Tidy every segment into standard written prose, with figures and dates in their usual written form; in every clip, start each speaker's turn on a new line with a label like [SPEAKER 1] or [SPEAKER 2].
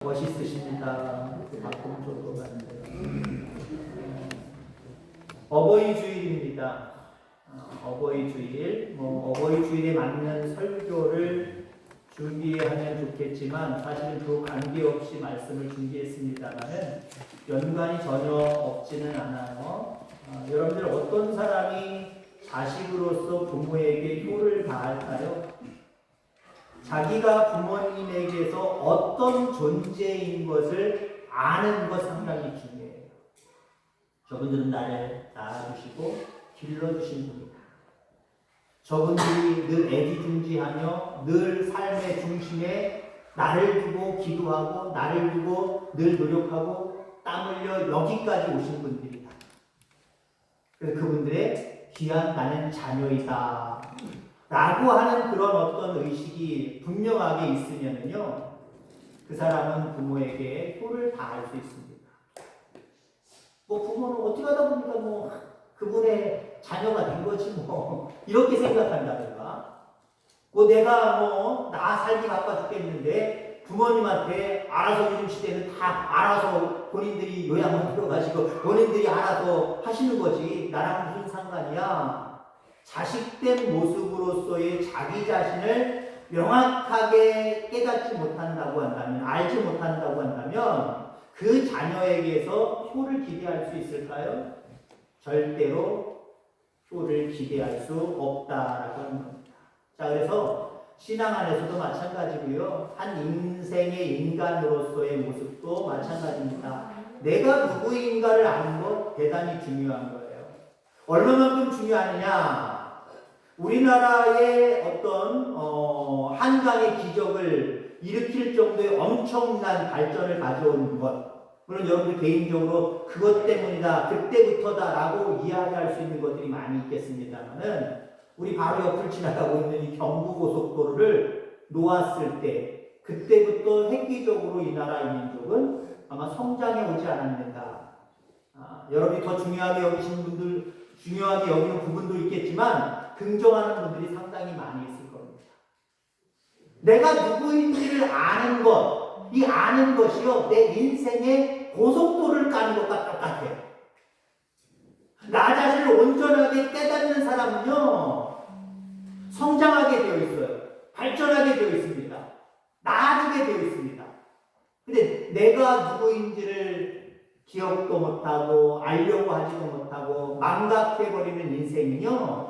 [SPEAKER 1] 멋있으십니다. 바꾸면 좋을 것 같은데. 어버이 주일입니다. 어버이 주일. 어버이 주일에 맞는 설교를 준비하면 좋겠지만 사실은 그 관계없이 말씀을 준비했습니다만은 연관이 전혀 없지는 않아요. 여러분들 어떤 사람이 자식으로서 부모에게 효를 다할까요? 자기가 부모님에게서 어떤 존재인 것을 아는 것 상당히 중요해요. 저분들은 나를 낳아주시고 길러주신 분이다. 저분들이 늘 애지중지하며 늘 삶의 중심에 나를 두고 기도하고 나를 두고 늘 노력하고 땀 흘려 여기까지 오신 분들이다. 그래서 그분들의 귀한 나는 자녀이다 라고 하는 그런 어떤 의식이 분명하게 있으면요, 그 사람은 부모에게 효를 다할 수 있습니다. 부모는 어떻게 하다 보니까 그분의 자녀가 된 거지 이렇게 생각한다든가, 내가 나 살기 바빠 죽겠는데 부모님한테 알아서, 요즘 시대는 다 알아서 본인들이 요양을 들어가시고 본인들이 알아서 하시는 거지 나랑 무슨 상관이야. 자식된 모습으로서의 자기 자신을 명확하게 깨닫지 못한다고 한다면, 알지 못한다고 한다면 그 자녀에게서 효를 기대할 수 있을까요? 절대로 효를 기대할 수 없다라고 하는 겁니다. 자, 그래서 신앙 안에서도 마찬가지고요. 한 인생의 인간으로서의 모습도 마찬가지입니다. 내가 누구인가를 아는 것 대단히 중요한 거예요. 얼마만큼 중요하느냐? 우리나라의 어떤 한강의 기적을 일으킬 정도의 엄청난 발전을 가져온 것, 물론 여러분들 개인적으로 그것 때문이다, 그때부터다라고 이야기할 수 있는 것들이 많이 있겠습니다만은, 우리 바로 옆을 지나가고 있는 이 경부고속도로를 놓았을 때 그때부터 획기적으로 이 나라 이 민족은 아마 성장해 오지 않았는가. 여러분이 더 중요하게 여기시는 분들, 중요하게 여기는 부분도 있겠지만 긍정하는 분들이 상당히 많이 있을 겁니다. 내가 누구인지를 아는 것, 이 아는 것이요, 내 인생의 고속도로를 까는 것과 똑같아요. 나 자신을 온전하게 깨닫는 사람은요, 성장하게 되어 있어요. 발전하게 되어 있습니다. 나아지게 되어 있습니다. 근데 내가 누구인지를 기억도 못하고 알려고 하지도 못하고 망각해버리는 인생은요,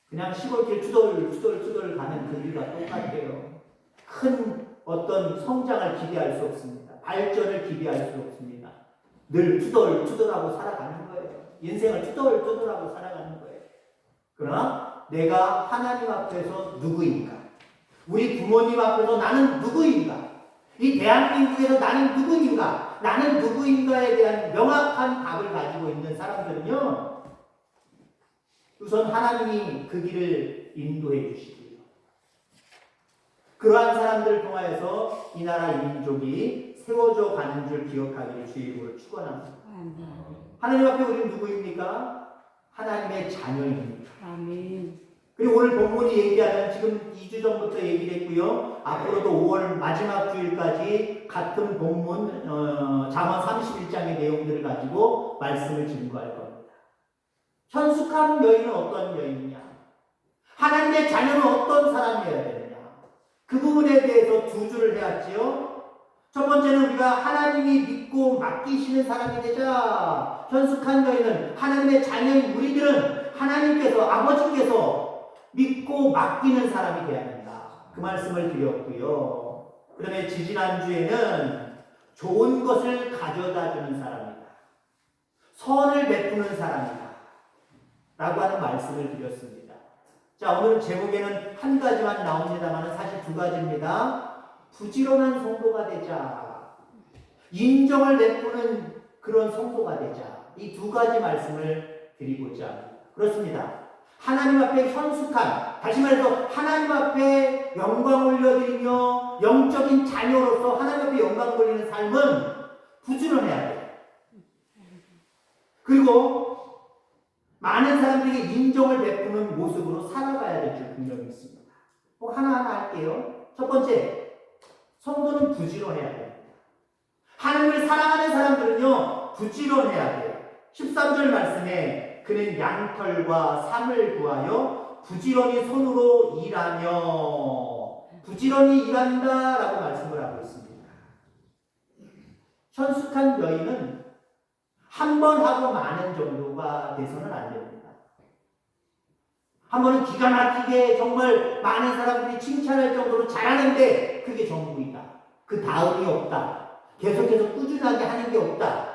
[SPEAKER 1] 그냥 시골길 투덜투덜 가는 그 길과 똑같아요. 큰 어떤 성장을 기대할 수 없습니다. 발전을 기대할 수 없습니다. 늘 투덜투덜하고 살아가는 거예요. 인생을 투덜투덜하고 살아가는 거예요. 그러나 내가 하나님 앞에서 누구인가? 우리 부모님 앞에서 나는 누구인가? 이 대한민국에서 나는 누구인가? 나는 누구인가에 대한 명확한 답을 가지고 있는 사람들은요, 우선 하나님이 그 길을 인도해 주시고요, 그러한 사람들을 통하여서 이 나라 이 민족이 세워져 가는 줄 기억하기를 주의 이름으로 축원합니다. 하나님 앞에 우리는 누구입니까? 하나님의 자녀입니다. 아멘. 그리고 오늘 본문이 얘기하는, 지금 2주 전부터 얘기를 했고요, 앞으로도 5월 마지막 주일까지 같은 본문 잠언 31장의 내용들을 가지고 말씀을 증거할 겁니다. 현숙한 여인은 어떤 여인이냐? 하나님의 자녀는 어떤 사람이어야 되느냐? 그 부분에 대해서 두 줄을 해왔지요. 첫 번째는 우리가 하나님이 믿고 맡기시는 사람이 되자. 현숙한 여인은 하나님의 자녀인 우리들은 하나님께서, 아버지께서 믿고 맡기는 사람이 되어야 된다. 그 말씀을 드렸고요. 그 다음에 지지난주에는 좋은 것을 가져다 주는 사람이다, 선을 베푸는 사람이다 라고 하는 말씀을 드렸습니다. 자, 오늘 제목에는 한 가지만 나옵니다만 사실 두 가지입니다. 부지런한 성도가 되자, 인정을 베푸는 그런 성도가 되자, 이 두 가지 말씀을 드리고자 합니다. 그렇습니다. 하나님 앞에 현숙한, 다시 말해서 하나님 앞에 영광 올려드리며 영적인 자녀로서 하나님 앞에 영광 돌리는 삶은 부지런해야 돼요. 그리고 많은 사람들에게 인정을 베푸는 모습으로 살아가야 될 줄 분명히 있습니다. 하나하나 할게요. 첫 번째, 성도는 부지런해야 됩니다. 하나님을 사랑하는 사람들은요, 부지런해야 돼요. 13절 말씀에 그는 양털과 삶을 구하여 부지런히 손으로 일하며 부지런히 일한다라고 말씀을 하고 있습니다. 현숙한 여인은 한 번 하고 마는 정도가 돼서는 안 됩니다. 한 번은 기가 막히게 정말 많은 사람들이 칭찬할 정도로 잘하는데 그게 전부이다. 그 다음이 없다. 계속해서 꾸준하게 하는 게 없다.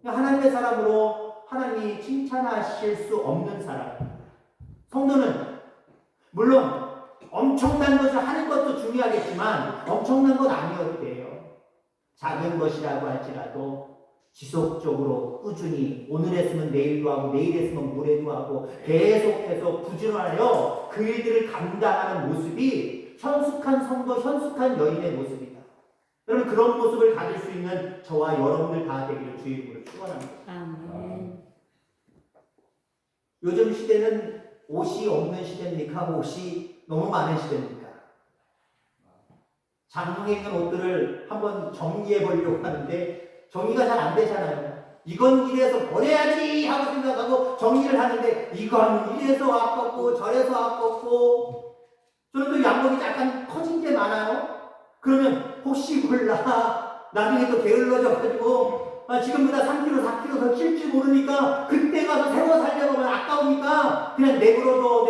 [SPEAKER 1] 하나님의 사람으로 하나님이 칭찬하실 수 없는 사람. 성도는 물론 엄청난 것을 하는 것도 중요하겠지만 엄청난 건 아니어도 돼요. 작은 것이라고 할지라도 지속적으로 꾸준히 오늘 했으면 내일도 하고 내일 했으면 모레도 하고 계속해서 부지런하여 그 일들을 감당하는 모습이 현숙한 성도, 현숙한 여인의 모습이다. 여러분 그런 모습을 가질 수 있는 저와 여러분들 다 되기를 주의 이름으로 축원합니다.
[SPEAKER 2] 아멘.
[SPEAKER 1] 요즘 시대는 옷이 없는 시대입니까? 옷이 너무 많은 시대입니까? 장롱에 있는 옷들을 한번 정리해 보려고 하는데 정리가 잘 안 되잖아요. 이건 이래서 버려야지 하고 생각하고 정리를 하는데 이건 이래서 아깝고 저래서 아깝고 저는 또 양복이 약간 커진 게 많아요. 그러면 혹시 몰라 나중에 또 게을러져가지고 지금보다 3kg, 4kg 더 찔지 모르니까 그때 가서 새로 살려고 하면 아까우니까 그냥 내버려둬.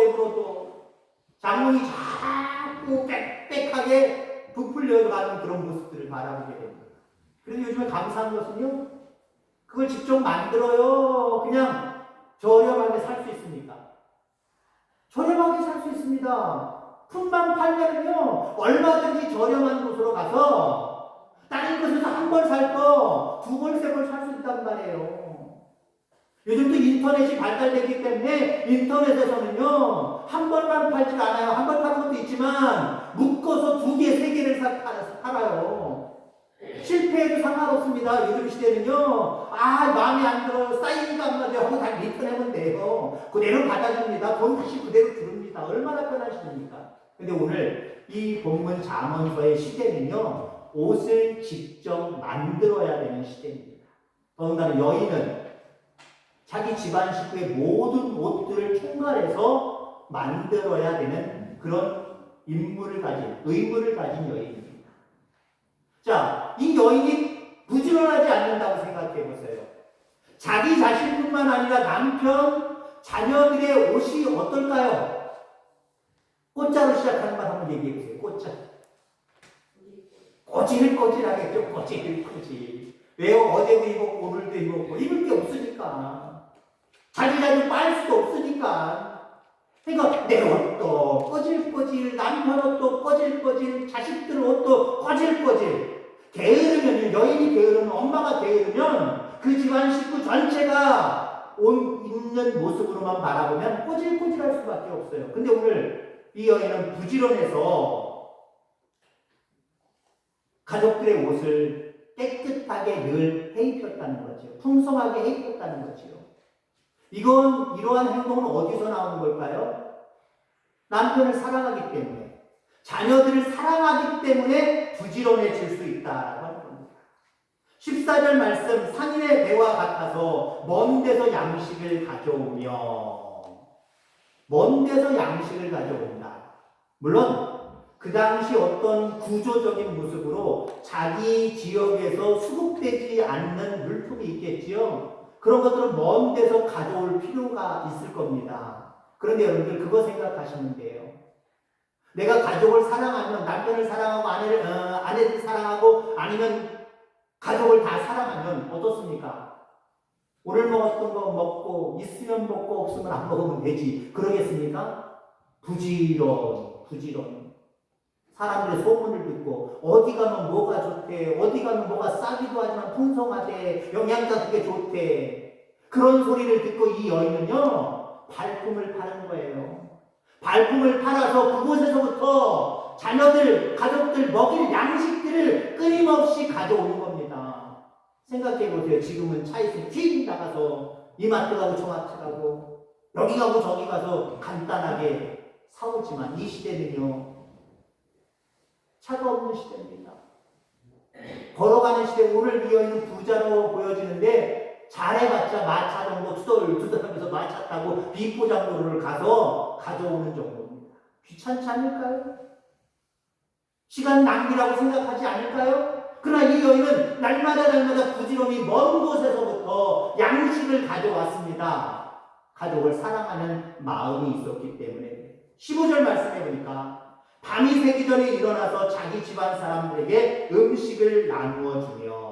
[SPEAKER 1] 장롱이 자꾸 빽빽하게 부풀려 가는 그런 모습들을 바라보게 됩니다. 그래서 요즘에 감사한 것은요, 그걸 직접 만들어요. 그냥 저렴하게 살 수 있습니까? 저렴하게 살 수 있습니다. 품만 팔면요, 얼마든지 저렴한 곳으로 가서 다른 곳에서 한 벌 살 거, 두 벌, 세 벌 살 수 있단 말이에요. 요즘도 인터넷이 발달되기 때문에 인터넷에서는요, 한 벌만 팔지 않아요. 한 벌 파는 것도 있지만 묶어서 두 개, 세 개를 팔아요. 실패해도 상관없습니다. 요즘 시대는요, 마음에 안 들어, 사이즈가 안 맞아요 하고 다 리턴하면 돼요. 그대로 받아줍니다. 돈 다시 그대로 주릅니다. 얼마나 편하십니까? 근데 오늘 이 본문 잠언서의 시대는요, 옷을 직접 만들어야 되는 시대입니다. 더군다나 여인은 자기 집안 식구의 모든 옷들을 총괄해서 만들어야 되는 그런 임무를 가진, 의무를 가진 여인입니다. 자, 이 여인이 부지런하지 않는다고 생각해 보세요. 자기 자신뿐만 아니라 남편, 자녀들의 옷이 어떨까요? 꽃자로 시작하는 말 한번 얘기해 보세요. 꽃자. 꼬질꼬질하겠죠. 꼬질꼬질. 왜요? 어제도 입었고 오늘도 입었고 입을 게 없으니까. 자주 빨 수도 없으니까. 그러니까 내 옷도 꼬질꼬질, 남편 옷도 꼬질꼬질, 자식들 옷도 꼬질꼬질. 게으르면, 여인이 게으르면, 엄마가 게으르면 그 집안 식구 전체가 옷 입는 모습으로만 바라보면 꼬질꼬질할 수밖에 없어요. 근데 오늘 이 여인은 부지런해서 가족들의 옷을 깨끗하게 늘 해입혔다는 거죠. 풍성하게 해입혔다는 거죠. 이러한 행동은 어디서 나오는 걸까요? 남편을 사랑하기 때문에, 자녀들을 사랑하기 때문에 부지런해질 수 있다라고 하는 겁니다. 14절 말씀, 상인의 배와 같아서 먼 데서 양식을 가져온다. 물론 그 당시 어떤 구조적인 모습으로 자기 지역에서 수급되지 않는 물품이 있겠지요. 그런 것들은 먼 데서 가져올 필요가 있을 겁니다. 그런데 여러분들 그거 생각하시면 돼요. 내가 가족을 사랑하면, 남편을 사랑하고 아내를 사랑하고 아니면 가족을 다 사랑하면 어떻습니까? 오늘 먹었던 거 먹고 있으면 먹고 없으면 안 먹으면 되지. 그러겠습니까? 부지런. 사람들의 소문을 듣고 어디 가면 뭐가 좋대, 어디 가면 뭐가 싸기도 하지만 풍성하대, 영양가 그게 좋대. 그런 소리를 듣고 이 여인은요, 발품을 파는 거예요. 발품을 팔아서 그곳에서부터 자녀들, 가족들 먹일 양식들을 끊임없이 가져오는 겁니다. 생각해 보세요. 지금은 차에서 휙 나가서 이마트 가고 저마트 가고 여기 가고 저기 가서 간단하게 사오지만 이 시대는요, 차가 없는 시대입니다. 걸어가는 시대 오늘 비어있는 부자로 보여지는데 잘해봤자 마차 정도 투덜투덜하면서 마차 타고 비포장도로를 가서 가져오는 정도입니다. 귀찮지 않을까요? 시간 낭비라고 생각하지 않을까요? 그러나 이 여인은 날마다 부지런히 먼 곳에서부터 양식을 가져왔습니다. 가족을 사랑하는 마음이 있었기 때문에 15절 말씀해 보니까 밤이 새기 전에 일어나서 자기 집안 사람들에게 음식을 나누어 주며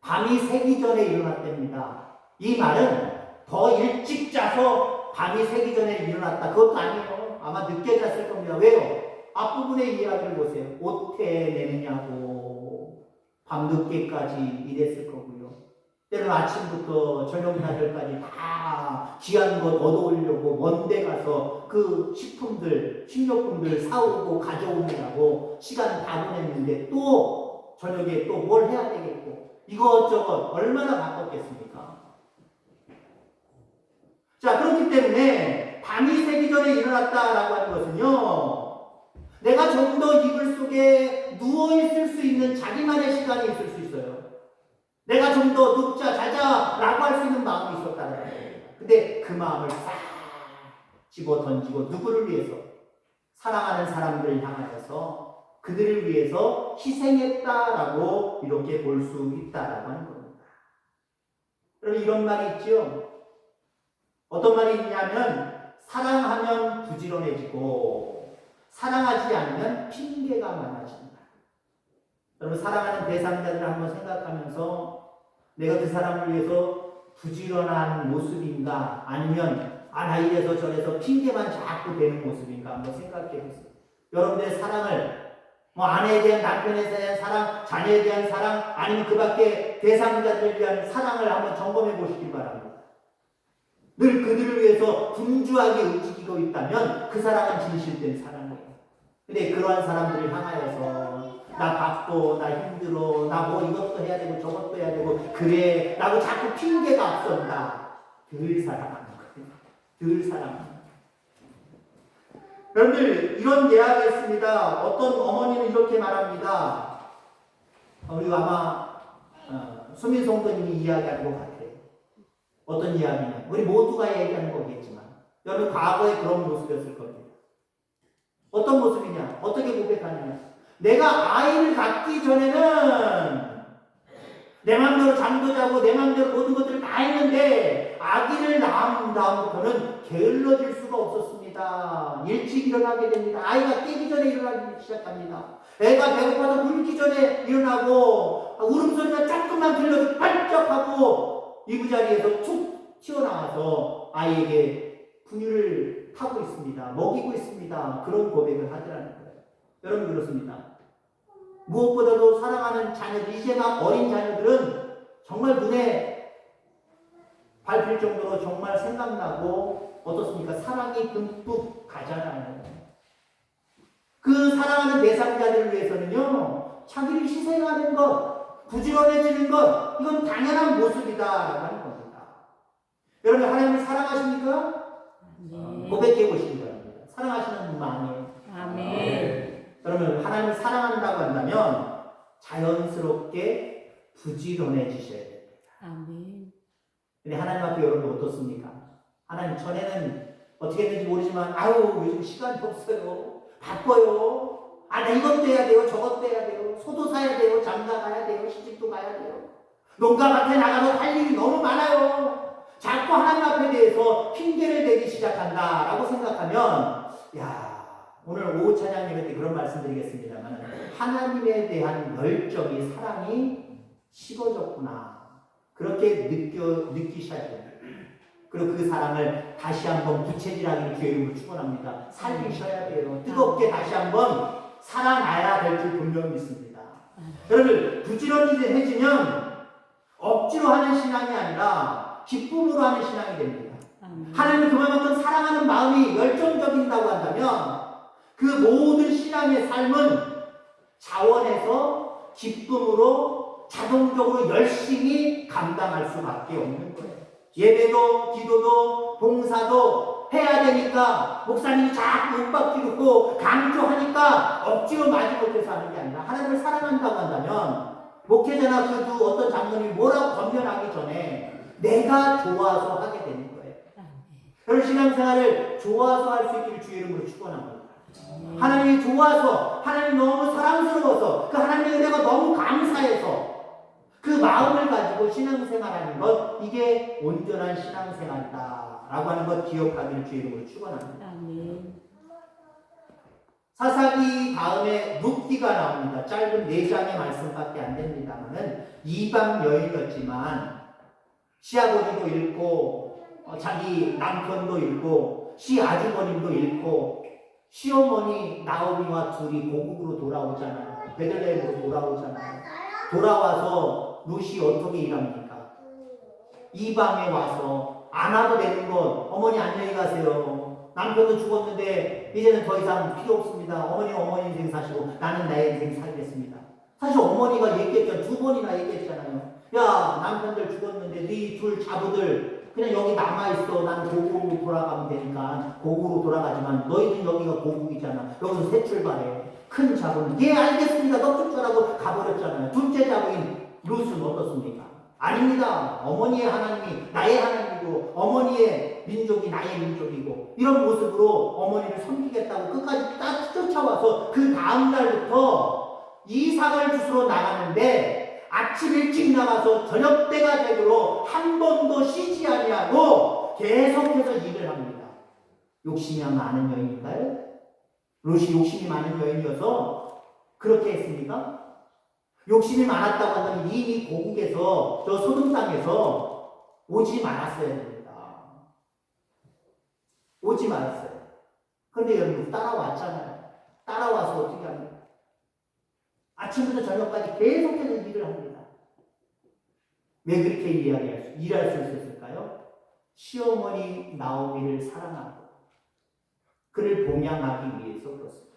[SPEAKER 1] 밤이 새기 전에 일어났답니다. 이 말은 더 일찍 자서 밤이 새기 전에 일어났다. 그것도 아니에요. 아마 늦게 잤을 겁니다. 왜요? 앞부분의 이야기를 보세요. 옷태 내느냐고 밤늦게까지 일했을 거고요. 때로는 아침부터 저녁나절까지 다 귀한 것 얻어오려고 먼데 가서 그 식료품들 사오고 가져오느라고 시간 다 보냈는데 또 저녁에 또 뭘 해야 되겠고 이것저것 얼마나 바빴겠습니까? 자, 그렇기 때문에 밤이 새기 전에 일어났다라고 하는 것은요, 내가 좀 더 이불 속에 누워있을 수 있는 자기만의 시간이 있을 수 있어요. 내가 좀 더 눕자, 자자 라고 할 수 있는 마음이 있었다는 거예요. 근데 그 마음을 싹 집어 던지고 누구를 위해서? 사랑하는 사람들을 향하여서 그들을 위해서 희생했다라고 이렇게 볼 수 있다라고 하는 겁니다. 여러분 이런 말이 있죠. 어떤 말이 있냐면 사랑하면 부지런해지고 사랑하지 않으면 핑계가 많아진다. 여러분 사랑하는 대상자들을 한번 생각하면서 내가 그 사람을 위해서 부지런한 모습인가 아니면 나 이래서 저래서 핑계만 자꾸 대는 모습인가 한번 생각해 보세요. 여러분들의 사랑을 아내에 대한 남편에 대한 사랑, 자녀에 대한 사랑 아니면 그 밖에 대상자들에 대한 사랑을 한번 점검해 보시기 바랍니다. 늘 그들을 위해서 분주하게 움직이고 있다면 그 사랑은 진실된 사랑이에요. 근데 그러한 사람들을 향하여서 나 바빠, 나 힘들어, 나 뭐 이것도 해야 되고 저것도 해야 되고 그래 라고 자꾸 핑계가 앞선다. 늘 사랑하는 거예요. 늘 사랑하는 거예요. 여러분들 이런 이야기가 있습니다. 어떤 어머니는 이렇게 말합니다. 우리가 아마 수민 성도님이 이야기하는 것 같아요. 어떤 이야기냐? 우리 모두가 얘기하는 거겠지만 여러분 과거에 그런 모습이었을 겁니다. 어떤 모습이냐? 어떻게 고백하느냐? 내가 아이를 갖기 전에는 내 마음대로 잠도 자고 내 마음대로 모든 것들을 다 했는데 아기를 낳은 다음부터는 게을러질 수가 없었습니다. 일찍 일어나게 됩니다. 아이가 깨기 전에 일어나기 시작합니다. 애가 배고파서 울기 전에 일어나고 울음소리가 조금만 들려도 반짝하고 이부자리에서 툭 튀어나와서 아이에게 분유를 타고 있습니다. 먹이고 있습니다. 그런 고백을 하더라는 거예요. 여러분 그렇습니다. 무엇보다도 사랑하는 자녀들, 이제 막 어린 자녀들은 정말 눈에 밟힐 정도로 정말 생각나고 어떻습니까? 사랑이 듬뿍 가잖아요. 그 사랑하는 대상자들을 위해서는요, 자기를 희생하는 것, 부지런해지는 것, 이건 당연한 모습이다라고 하는 겁니다. 여러분 하나님을 사랑하십니까?
[SPEAKER 2] 네.
[SPEAKER 1] 고백해 보시기 바랍니다. 사랑하시는 마음이에요.
[SPEAKER 2] 아멘.
[SPEAKER 1] 그러면 하나님을 사랑한다고 한다면 자연스럽게 부지런해지셔야 됩니다.
[SPEAKER 2] 아멘.
[SPEAKER 1] 근데 하나님 앞에 여러분 어떻습니까? 하나님 전에는 어떻게 했는지 모르지만 아유 요즘 시간이 없어요. 바빠요. 나 이것도 해야 돼요. 저것도 해야 돼요. 소도 사야 돼요. 장가 가야 돼요. 시집도 가야 돼요. 농가밭에 나가서 할 일이 너무 많아요. 자꾸 하나님 앞에 대해서 핑계를 대기 시작한다라고 생각하면 오늘 오후 찬양 예배 때 그런 말씀 드리겠습니다만 하나님에 대한 열정이 사랑이 식어졌구나. 그렇게 느끼셔야 됩니다. 그리고 그 사랑을 다시 한번 부채질하기를 주의 이름으로 축원합니다. 살리셔야 돼요. 뜨겁게 다시 한번 살아나야 될 줄 분명히 믿습니다. 여러분 부지런해지면 억지로 하는 신앙이 아니라 기쁨으로 하는 신앙이 됩니다. 하나님을 그만큼 사랑하는 마음이 열정적인다고 한다면 그 모든 신앙의 삶은 자원해서 기쁨으로 자동적으로 열심히 감당할 수밖에 없는 거예요. 예배도 기도도 봉사도 해야 되니까 목사님이 자꾸 윽박지르고 강조하니까 억지로 마지못해서 하는 게 아니라 하나님을 사랑한다고 한다면 목회자나 그도 어떤 장로님이 뭐라고 권면하기 전에 내가 좋아서 하게 되는 거예요. 그런 신앙생활을 좋아서 할 수 있기를 주의 이름으로 축원합니다. 하나님이 좋아서, 하나님이 너무 사랑스러워서, 그 하나님의 은혜가 너무 감사해서 그 마음을 가지고 신앙생활하는 것, 이게 온전한 신앙생활이다 라고 하는 것 기억하기를 주의 이름으로 축원합니다.
[SPEAKER 2] 아멘.
[SPEAKER 1] 사사기 다음에 룻기가 나옵니다. 짧은 4장의 말씀밖에 안 됩니다만은 이방 여인이었지만 시아버지도 잃고 자기 남편도 잃고 시아주버님도 잃고 시어머니 나오미와 둘이 고국으로 돌아오잖아요. 베들레헴으로 돌아오잖아요. 돌아와서 룻이 어떻게 일합니까? 이방에 와서 안 와도 되는 것, 어머니 안녕히 가세요. 남편도 죽었는데 이제는 더 이상 필요 없습니다. 어머니 인생 사시고 나는 나의 인생 살겠습니다. 사실 어머니가 얘기했잖아요. 2번이나 얘기했잖아요. 야, 남편들 죽었는데 네 둘 자부들 그냥 여기 남아있어. 난 고국으로 돌아가면 되니까 고국으로 돌아가지만 너희들 여기가 고국이잖아. 여기서 새 출발해. 큰 자부는 예 알겠습니다. 너 출발하고 가버렸잖아요. 둘째 자부인 룻은 어떻습니까? 아닙니다. 어머니의 하나님이 나의 하나님이고 어머니의 민족이 나의 민족이고 이런 모습으로 어머니를 섬기겠다고 끝까지 딱 쫓아와서 그 다음날부터 이삭을 주스러 나가는데 아침 일찍 나가서 저녁 때가 되도록 한 번도 쉬지 아니하고 계속해서 일을 합니다. 욕심이 많은 여인인가요? 룻이 욕심이 많은 여인이어서 그렇게 했습니까? 욕심이 많았다고 한다면 이미 고국에서 저 소돔 땅에서 오지 말았어야 됩니다. 오지 말았어요. 그런데 여러분 따라왔잖아요. 따라와서 어떻게 합니까? 아침부터 저녁까지 계속해서 일을 합니다. 왜 그렇게 일할 수 있었을까요? 시어머니 나오미를 사랑하고 그를 봉양하기 위해서 그렇습니다.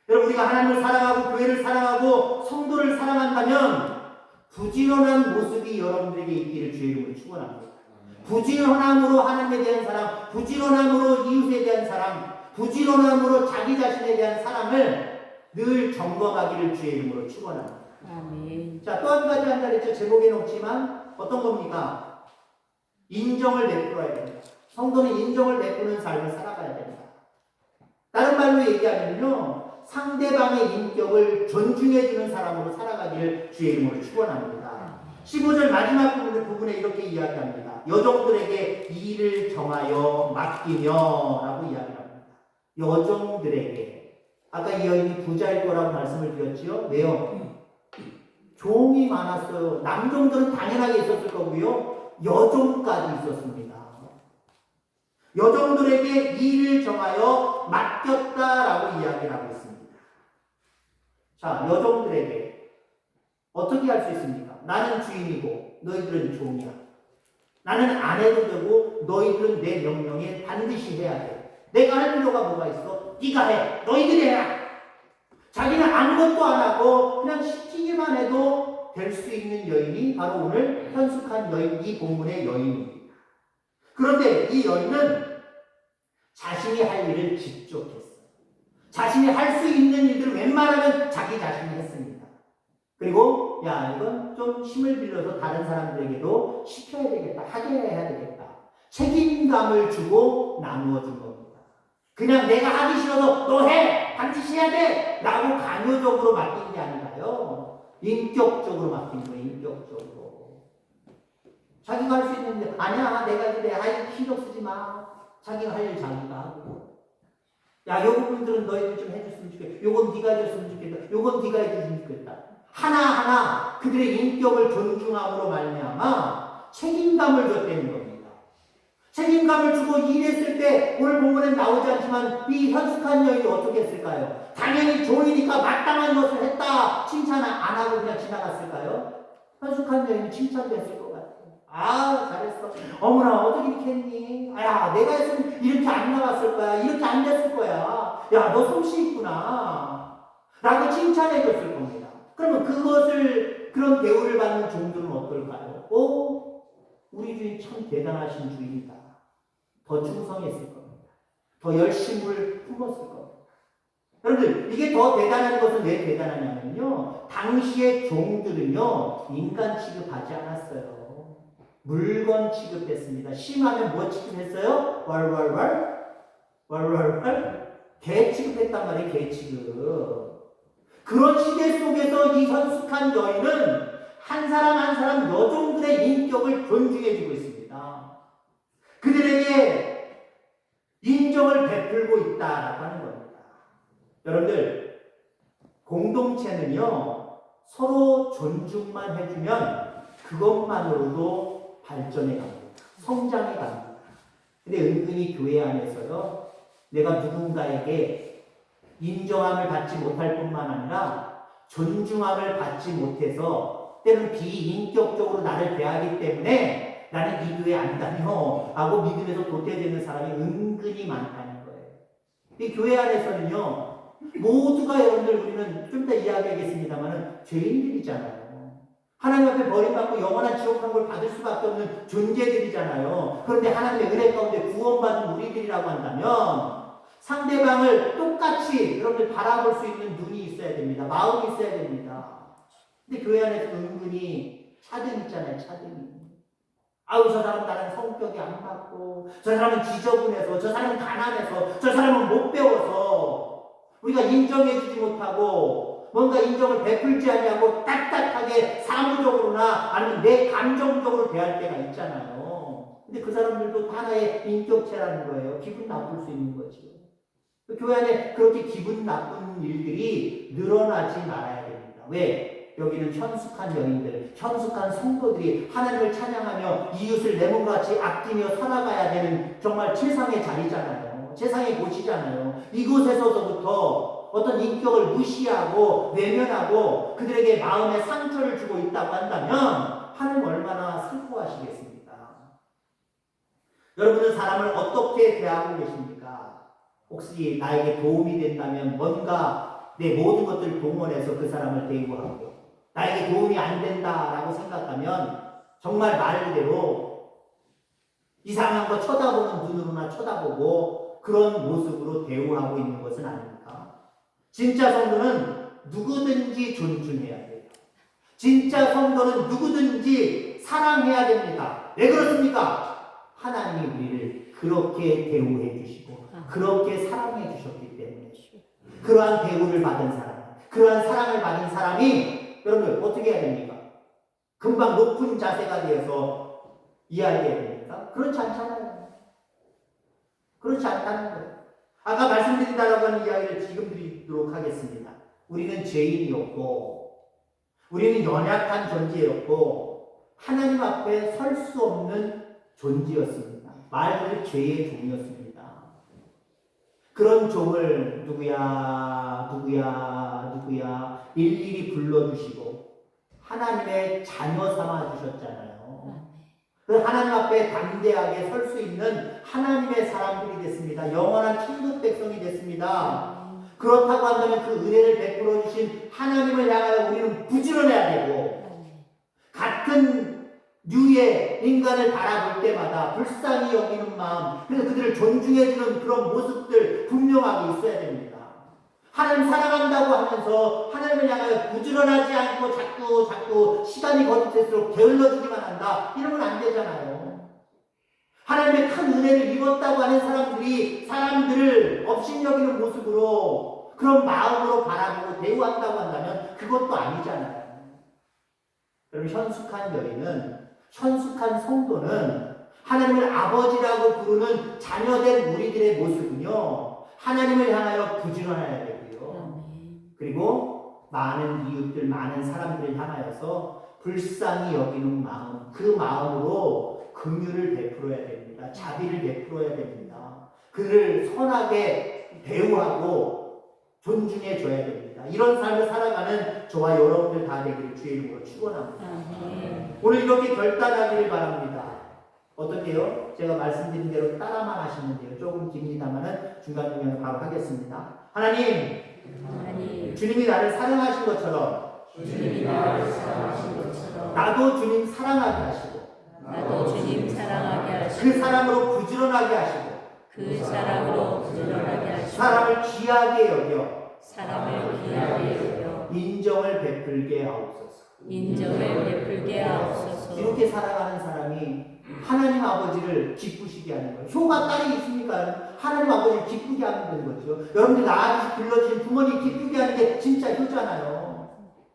[SPEAKER 1] 여러분 우리가 하나님을 사랑하고 교회를 사랑하고 성도를 사랑한다면 부지런한 모습이 여러분들에게 있기를 주의 이름으로 축원합니다. 부지런함으로 하나님에 대한 사랑, 부지런함으로 이웃에 대한 사랑, 부지런함으로 자기 자신에 대한 사랑을 늘 점검하기를 주의 이름으로 축원합니다.
[SPEAKER 2] 아멘.
[SPEAKER 1] 자, 또 한 가지 한다 그랬죠. 제목에 놓지만 어떤 겁니까? 인정을 베풀어야 됩니다. 성도는 인정을 베푸는 삶을 살아가야 됩니다. 다른 말로 얘기하면요. 상대방의 인격을 존중해주는 사람으로 살아가기를 주의 이름으로 축원합니다. 15절 마지막 부분에 이렇게 이야기합니다. 여종들에게 일을 정하여 맡기며 라고 이야기합니다. 여종들에게. 아까 이 여인이 부자일 거라고 말씀을 드렸지요. 왜요? 종이 많았어요. 남종들은 당연하게 있었을 거고요. 여종까지 있었습니다. 여종들에게 일을 정하여 맡겼다라고 이야기를 하고 있습니다. 자, 여종들에게 어떻게 할 수 있습니까? 나는 주인이고 너희들은 종이야. 나는 안 해도 되고 너희들은 내 명령에 반드시 해야 돼. 내가 할 필요가 뭐가 있어? 네가 해. 너희들이 해라. 자기는 아무것도 안 하고 그냥 시키기만 해도 될 수 있는 여인이 바로 오늘 현숙한 여인, 이 본문의 여인입니다. 그런데 이 여인은 자신이 할 일을 직접 했어요. 자신이 할 수 있는 일들을 웬만하면 자기 자신이 했습니다. 그리고 야 이건 좀 힘을 빌려서 다른 사람들에게도 시켜야 되겠다. 하게 해야 되겠다. 책임감을 주고 나누어 준 겁니다. 그냥 내가 하기 싫어서 너 해! 반드시 해야 돼! 라고 강요적으로 맡긴 게 아니라요. 인격적으로 맡긴 거예요. 인격적으로. 자기가 할 수 있는데 아니야 내가 그래. 아이 신경 쓰지 마. 자기가 할 일 자기가 하고. 야, 요 부분들은 너희들 좀 해줬으면 좋겠다. 요건 네가 해줬으면 좋겠다. 요건 네가 해줬으면 좋겠다. 하나하나 그들의 인격을 존중함으로 말미암아 책임감을 줬다는 겁니다. 책임감을 주고 일했을 때 오늘 본문에 나오지 않지만 이 현숙한 여인이 어떻게 했을까요? 당연히 종이니까 마땅한 것을 했다. 칭찬 안 하고 그냥 지나갔을까요? 현숙한 여인이 칭찬됐을 것 같아요. 아, 잘했어. 어머나, 어떻게 이렇게 했니? 야, 내가 했으면 이렇게 안 나갔을 거야. 이렇게 안 됐을 거야. 야, 너 솜씨 있구나. 라고 칭찬해 줬을 겁니다. 그러면 그런 대우를 받는 종들은 어떨까요? 오, 우리 주인 참 대단하신 주인이다. 더 충성했을 겁니다. 더 열심을 품었을 겁니다. 여러분들, 이게 더 대단한 것은 왜 대단하냐면요, 당시의 종들은요 인간 취급하지 않았어요. 물건 취급했습니다. 심하면 뭐 취급했어요? 왈왈왈 개 취급했단 말이에요. 개 취급. 그런 시대 속에서 이 현숙한 여인은 한 사람 한 사람 여종들의 인격을 존중해주고 있습니다. 그들에게 인정을 베풀고 있다라고 하는 겁니다. 여러분들, 공동체는요 서로 존중만 해주면 그것만으로도 발전해 갑니다. 성장해 갑니다. 근데 은근히 교회 안에서요, 내가 누군가에게 인정함을 받지 못할 뿐만 아니라 존중함을 받지 못해서 때로는 비인격적으로 나를 대하기 때문에 나는 이 교회 안 다녀 하고 믿음에서 도태되는 사람이 은근히 많다는 거예요. 이 교회 안에서는요 모두가, 여러분들, 우리는 좀 이따 이야기하겠습니다만 죄인들이잖아요. 하나님 앞에 버림받고 영원한 지옥한 걸 받을 수밖에 없는 존재들이잖아요. 그런데 하나님의 은혜 가운데 구원받은 우리들이라고 한다면 상대방을 똑같이 여러분들 바라볼 수 있는 눈이 있어야 됩니다. 마음이 있어야 됩니다. 근데 교회 안에서 은근히 차등 있잖아요. 차등이. 아유, 저 사람 나랑 성격이 안 맞고, 저 사람은 지저분해서, 저 사람은 가난해서, 저 사람은 못 배워서 우리가 인정해주지 못하고 뭔가 인정을 베풀지 않냐고 딱딱하게 사무적으로나 아니면 내 감정적으로 대할 때가 있잖아요. 근데 그 사람들도 하나의 인격체라는 거예요. 기분 나쁠 수 있는 거죠. 교회 안에 그렇게 기분 나쁜 일들이 늘어나지 말아야 됩니다. 왜? 여기는 현숙한 여인들, 현숙한 성도들이 하나님을 찬양하며 이웃을 내 몸과 같이 아끼며 살아가야 되는 정말 최상의 자리잖아요. 최상의 곳이잖아요. 이곳에서부터 어떤 인격을 무시하고 외면하고 그들에게 마음에 상처를 주고 있다고 한다면 하나님 얼마나 슬퍼하시겠습니까? 여러분은 사람을 어떻게 대하고 계십니까? 혹시 나에게 도움이 된다면 뭔가 내 모든 것들을 동원해서 그 사람을 대우하고, 나에게 도움이 안 된다라고 생각하면 정말 말 그대로 이상한 거 쳐다보는 눈으로나 쳐다보고 그런 모습으로 대우하고 있는 것은 아닙니까? 진짜 성도는 누구든지 존중해야 돼요. 진짜 성도는 누구든지 사랑해야 됩니다. 왜 그렇습니까? 하나님이 우리를 그렇게 대우해 주시고 그렇게 사랑해 주셨기 때문에 그러한 대우를 받은 사람, 그러한 사랑을 받은 사람이 여러분 어떻게 해야 됩니까? 금방 높은 자세가 되어서 이해하게 됩니까? 그렇지 않잖아요. 그렇지 않다는 거예요. 아까 말씀드린다라고 하는 이야기를 지금 드리도록 하겠습니다. 우리는 죄인이었고, 우리는 연약한 존재였고, 하나님 앞에 설 수 없는 존재였습니다. 말 그대로 죄의 종이었습니다. 그런 종을 누구야 일일이 불러주시고 하나님의 자녀 삼아 주셨잖아요. 그 하나님 앞에 담대하게 설 수 있는 하나님의 사람들이 됐습니다. 영원한 천국 백성이 됐습니다. 그렇다고 한다면 그 은혜를 베풀어 주신 하나님을 향하여 우리는 부지런해야 되고, 같은 류의 인간을 바라볼 때마다 불쌍히 여기는 마음, 그래서 그들을 존중해주는 그런 모습들 분명하게 있어야 됩니다. 하나님 사랑한다고 하면서 하나님을 향하여 부지런하지 않고 자꾸 시간이 거듭될수록 게을러지기만 한다, 이러면 안 되잖아요. 하나님의 큰 은혜를 입었다고 하는 사람들이 사람들을 업신여기는 모습으로 그런 마음으로 바라보고 대우한다고 한다면 그것도 아니잖아요. 여러분, 현숙한 여인은, 현숙한 성도는 하나님을 아버지라고 부르는 자녀된 우리들의 모습은요, 하나님을 향하여 부지런해야 되고요. 그리고 많은 이웃들, 많은 사람들을 향하여서 불쌍히 여기는 마음, 그 마음으로 긍휼을 베풀어야 됩니다. 자비를 베풀어야 됩니다. 그를 선하게 대우하고 존중해 줘야 됩니다. 이런 삶을 살아가는 저와 여러분들 다 되기를 주의 이름으로 축원합니다. 오늘 이렇게 결단하기를 바랍니다. 어떻게요? 제가 말씀드린 대로 따라만 하시면 돼요. 조금 깁니다만은 중간중간에 바로 하겠습니다. 하나님, 주님이 나를 사랑하신 것처럼 나도 주님 사랑하게 하시고
[SPEAKER 2] 나도 주님 사랑하게
[SPEAKER 1] 그
[SPEAKER 2] 하시고
[SPEAKER 1] 사랑으로 부지런하게 하시고
[SPEAKER 2] 그 사랑으로 부지런하게 하시고
[SPEAKER 1] 사람을 귀하게 여겨
[SPEAKER 2] 사람을 귀하게 여겨
[SPEAKER 1] 인정을 베풀게 하옵소서.
[SPEAKER 2] 인정을 베풀게 하옵소서.
[SPEAKER 1] 이렇게 살아가는 사람이 하나님 아버지를 기쁘시게 하는 거예요. 효가 딸이 있으니까 하나님 아버지를 기쁘게 하면 되는 거죠. 여러분들 낳아주시 길러주신 부모님 기쁘게 하는 게 진짜 효잖아요.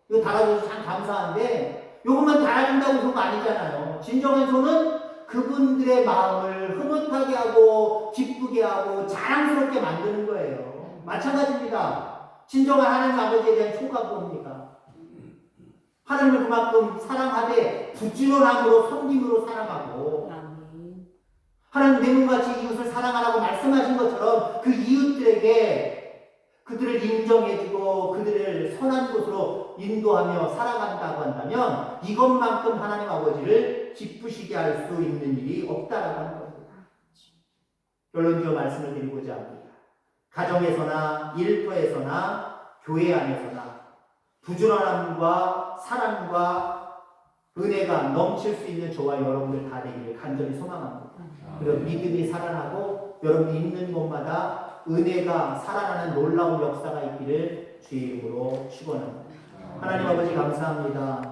[SPEAKER 1] 이거 달아줘서 참 감사한데 요것만 달아준다고 효가 아니잖아요. 진정한 효는 그분들의 마음을 흐뭇하게 하고 기쁘게 하고 자랑스럽게 만드는 거예요. 마찬가지입니다. 진정한 하나님 아버지에 대한 효가 뭡니까? 하나님을 그만큼 사랑하되 부지런함으로 섬김으로 사랑하고
[SPEAKER 2] 아멘.
[SPEAKER 1] 하나님 내 몸같이 이웃을 사랑하라고 말씀하신 것처럼 그 이웃들에게 그들을 인정해주고 그들을 선한 곳으로 인도하며 살아간다고 한다면 이것만큼 하나님 아버지를 기쁘시게 할 수 있는 일이 없다라고 하는 겁니다. 결론적으로 말씀을 드리고자 합니다. 가정에서나 일터에서나 교회 안에서나 부지런함과 사랑과 은혜가 넘칠 수 있는 저와 여러분들 다 되기를 간절히 소망합니다. 그리고 믿음이 살아나고 여러분이 있는 곳마다 은혜가 살아나는 놀라운 역사가 있기를 주의 이름으로 축원합니다. 하나님 아버지 감사합니다.